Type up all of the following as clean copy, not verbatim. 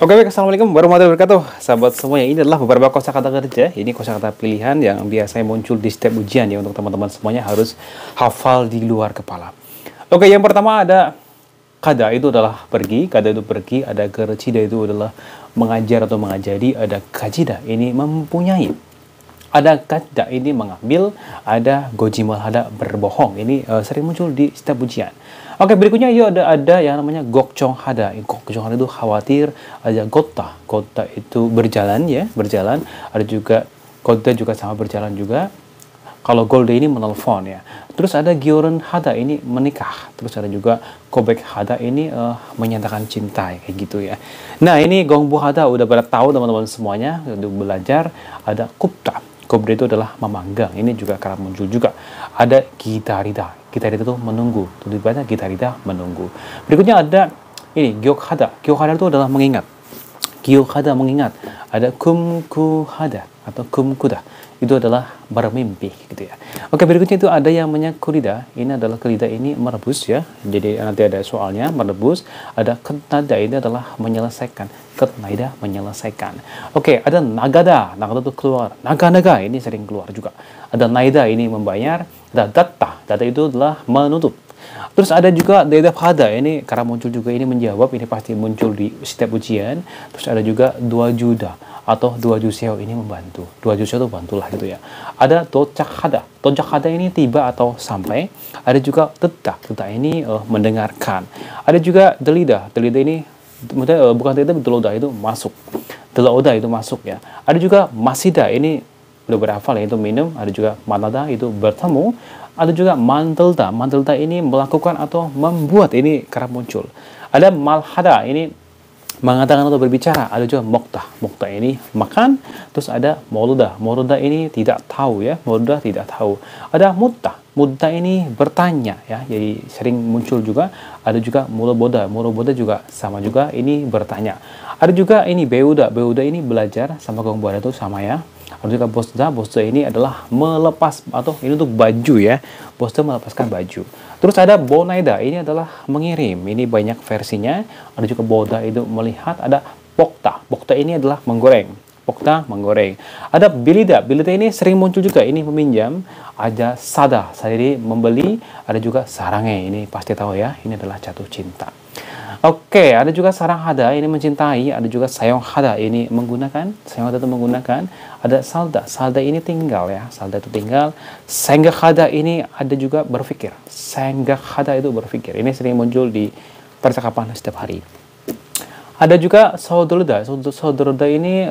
Oke, baik. Assalamualaikum warahmatullahi wabarakatuh. Sahabat semuanya, ini adalah beberapa kosakata kerja. Ini kosakata pilihan yang biasanya muncul di setiap ujian ya. Untuk teman-teman semuanya harus hafal di luar kepala. Oke, yang pertama ada kada, itu adalah pergi. Kada itu pergi. Ada gercida, itu adalah mengajar atau mengajari. Ada kajida, ini mempunyai. Ada kada, ini mengambil. Ada gojimal hada, berbohong. Ini sering muncul di setiap ujian. Oke, berikutnya yuk ada yang namanya gokchong hada. Gokchong hada itu khawatir. Ada gota. Gota itu berjalan ya, berjalan. Ada juga gota juga sama berjalan juga. Kalau golde ini menelpon ya. Terus ada gyoren hada, ini menikah. Terus ada juga kobek hada, ini menyatakan cinta ya, kayak gitu ya. Nah, ini gongbu hada udah pada tahu teman-teman semuanya untuk belajar. Ada kupta. Kupta itu adalah memanggang. Ini juga kerap muncul juga. Ada gitarida. Gitarida itu menunggu. Tulis baca gitarida menunggu. Berikutnya ada ini gyokhada. Gyokhada itu adalah mengingat. Gyokhada mengingat. Ada kumkuhada atau kumkuda. Itu adalah bermimpi gitu ya. Oke, berikutnya itu ada yang namanya kurida. Ini adalah kurida, ini merebus ya. Jadi nanti ada soalnya merebus. Ada ketnada, ini adalah menyelesaikan. Ketnaida menyelesaikan. Oke, ada nagada. Nagada itu keluar. Naga-naga ini sering keluar juga. Ada naida, ini membayar. Ada datta. Datta itu adalah menutup. Terus ada juga dedabhada, ini karena muncul juga, ini menjawab, ini pasti muncul di setiap ujian. Terus ada juga dua juda atau dua juseo, ini membantu. Dua juseo itu bantulah gitu ya. Ada docakhada. Docakhada ini tiba atau sampai. Ada juga teta. Teta ini mendengarkan. Ada juga delida. Delida ini bukan delida, deloda itu masuk. Deloda itu masuk ya. Ada juga masida, ini udah berhafal ya, itu minum. Ada juga manada, itu bertemu. Ada juga mantelda. Mantelda ini melakukan atau membuat, ini kerap muncul. Ada malhada, ini mengatakan atau berbicara. Ada juga mokta. Mokta ini makan. Terus ada moluda. Moluda ini tidak tahu ya. Moluda tidak tahu. Ada mutta. Mutta ini bertanya ya. Jadi sering muncul juga. Ada juga muloboda. Muloboda juga sama juga, ini bertanya. Ada juga ini beuda. Beuda ini belajar, sama gongboda itu sama ya. Ada juga bosda. Bosda ini adalah melepas, atau ini untuk baju ya. Bosda melepaskan baju. Terus ada bonaida, ini adalah mengirim. Ini banyak versinya. Ada juga boda, itu melihat. Ada pokta. Pokta ini adalah menggoreng. Pokta menggoreng. Ada bilida. Bilida ini sering muncul juga. Ini meminjam. Ada sada. Sada ini membeli. Ada juga sarange. Ini pasti tahu ya. Ini adalah jatuh cinta. Oke, ada juga sarang hada, ini mencintai. Ada juga sayong hada, ini menggunakan. Sayong hada itu menggunakan. Ada salda. Salda ini tinggal ya. Salda itu tinggal. Senggak hada ini ada juga berpikir. Senggak hada itu berpikir. Ini sering muncul di percakapan setiap hari. Ada juga saudolda. Saudolda ini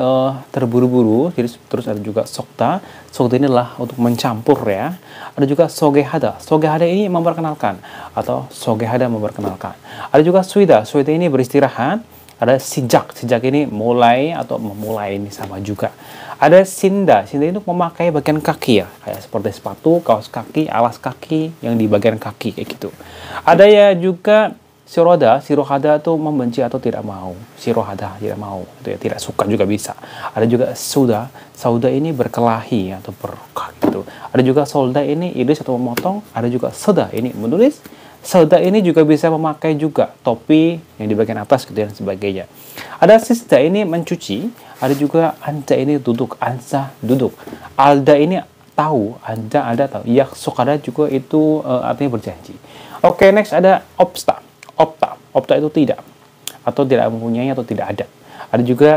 terburu-buru. Jadi terus ada juga sokta. Sokta ini adalah untuk mencampur ya. Ada juga sogehada. Sogehada ini memperkenalkan, atau sogehada memperkenalkan. Ada juga suida. Suida ini beristirahat. Ada sijak. Sijak ini mulai atau memulai, ini sama juga. Ada sinda. Sinda itu memakai bagian kaki ya. Kayak seperti sepatu, kaos kaki, alas kaki yang di bagian kaki kayak gitu. Ada ya juga siroda. Sirohada itu membenci atau tidak mau. Sirohada tidak mau, itu ya, tidak suka juga bisa. Ada juga sauda. Sauda ini berkelahi atau gitu. Ada juga solda, ini iris atau memotong. Ada juga soda, ini menulis. Soda ini juga bisa memakai juga topi yang di bagian atas gitu dan sebagainya. Ada sisda, ini mencuci. Ada juga anja, ini duduk. Ansa duduk. Alda ini tahu. Anja ada tahu. Yak sokada juga itu artinya berjanji. Oke, next ada obsta. Opta. Opta itu tidak, atau tidak mempunyai, atau tidak ada. Ada juga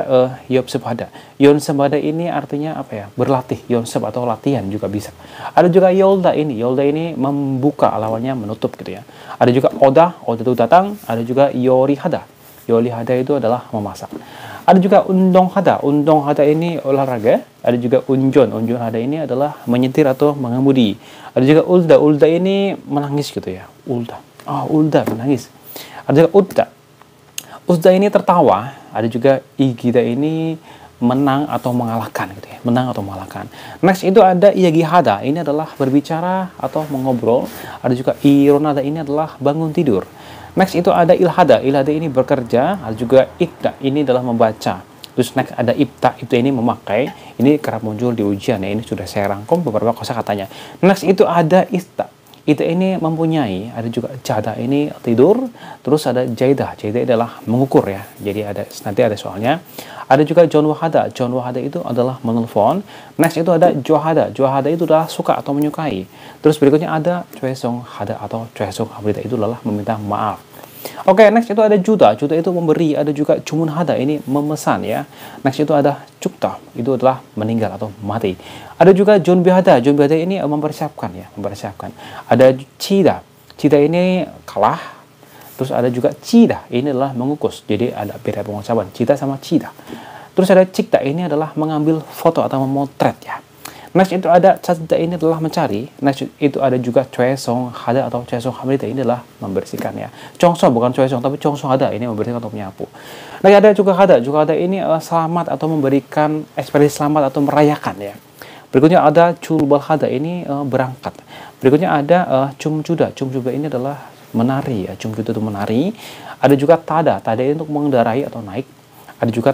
yonsebada. Yonsebada ini artinya apa ya? Berlatih. Yonseb atau latihan juga bisa. Ada juga yolda ini. Yolda ini membuka, lawannya menutup gitu ya. Ada juga oda. Oda itu datang. Ada juga yorihada. Yorihada itu adalah memasak. Ada juga undong hada. Undong hada ini olahraga. Ada juga unjon. Unjon hada ini adalah menyetir atau mengemudi. Ada juga ulda. Ulda ini menangis gitu ya. Ulda. Ulda menangis. Ada juga udda. Udda ini tertawa. Ada juga igida, ini menang atau mengalahkan gitu ya. Menang atau mengalahkan. Next itu ada iagihada. Ini adalah berbicara atau mengobrol. Ada juga ironada, ini adalah bangun tidur. Next itu ada ilhada. Ilhada ini bekerja. Ada juga ikta, ini adalah membaca. Terus next ada ipta. Ipta ini memakai. Ini kerap muncul di ujian ya. Ini sudah saya rangkum beberapa kosakatanya. Next itu ada ista. Ita ini mempunyai, ada juga jada ini tidur, terus ada jaidah. Jaidah adalah mengukur ya. Jadi nanti ada soalnya. Ada juga John Wahada. John Wahada itu adalah menelpon. Next itu ada Johada. Johada itu adalah suka atau menyukai. Terus berikutnya ada Chwesong Hada atau Chwesong Hamrita, itu adalah meminta maaf. Oke, next itu ada Juta. Juta itu memberi. Ada juga Cumun Hada, ini memesan ya. Next itu ada Cukta, itu adalah meninggal atau mati. Ada juga John Bihada. John Bihada ini mempersiapkan ya, mempersiapkan. Ada Cida. Cida ini kalah. Terus ada juga Cida, ini adalah mengukus. Jadi ada beda pengucapan, Cida sama Cida. Terus ada Cikta, ini adalah mengambil foto atau memotret ya. Next itu ada Cacda, ini adalah mencari. Next itu ada juga Chwesong Hada atau Chwesong Hamrita, ini adalah membersihkan ya. Chongso bukan Chwesong, tapi Chongso Hada, ini membersihkan atau menyapu. Nah ada juga Hada. Juga Hada ini selamat atau memberikan ekspresi selamat atau merayakan ya. Berikutnya ada Chulbal Hada, ini berangkat. Berikutnya ada Cumcuda. Cumcuda ini adalah menari ya, Cumcuda itu menari. Ada juga Tada. Tada ini untuk mengendarai atau naik. Ada juga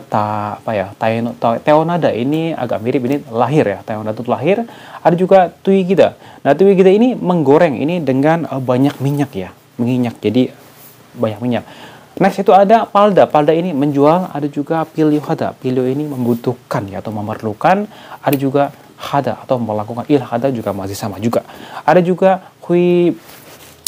Teonada, ini agak mirip, ini lahir ya. Teonada itu lahir. Ada juga Tuigida. Nah, Tuigida ini menggoreng, ini dengan banyak minyak ya, menginyak. Jadi banyak minyak. Next itu ada Palda. Palda ini menjual. Ada juga Pilio Hada. Pilio ini membutuhkan ya atau memerlukan. Ada juga Hada atau melakukan. Hada juga masih sama juga. Ada juga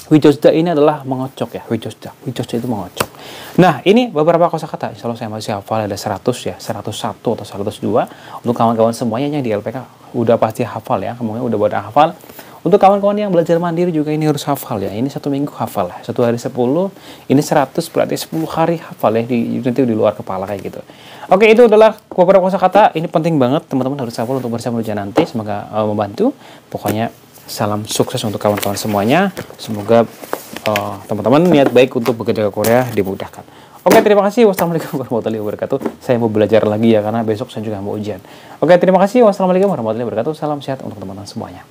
Wijosda, ini adalah mengocok ya. Wijosda itu mengocok. Nah, ini beberapa kosakata. Insya Allah saya masih hafal, ada 100 ya, 101 atau 102. Untuk kawan-kawan semuanya yang di LPK udah pasti hafal ya. Kemungkinan udah pada hafal. Untuk kawan-kawan yang belajar mandiri juga ini harus hafal ya. Ini 1 minggu hafal ya. 1 hari 10, ini 100 berarti 10 hari hafal ya. Nanti di luar kepala kayak gitu. Oke, itu adalah beberapa kosakata. Ini penting banget teman-teman harus hafal untuk bisa menuju nanti. Semoga membantu. Pokoknya salam sukses untuk kawan-kawan semuanya. Semoga teman-teman niat baik untuk bekerja ke Korea dimudahkan. Oke, terima kasih. Wassalamualaikum warahmatullahi wabarakatuh. Saya mau belajar lagi ya, karena besok saya juga mau ujian. Oke, terima kasih. Wassalamualaikum warahmatullahi wabarakatuh. Salam sehat untuk teman-teman semuanya.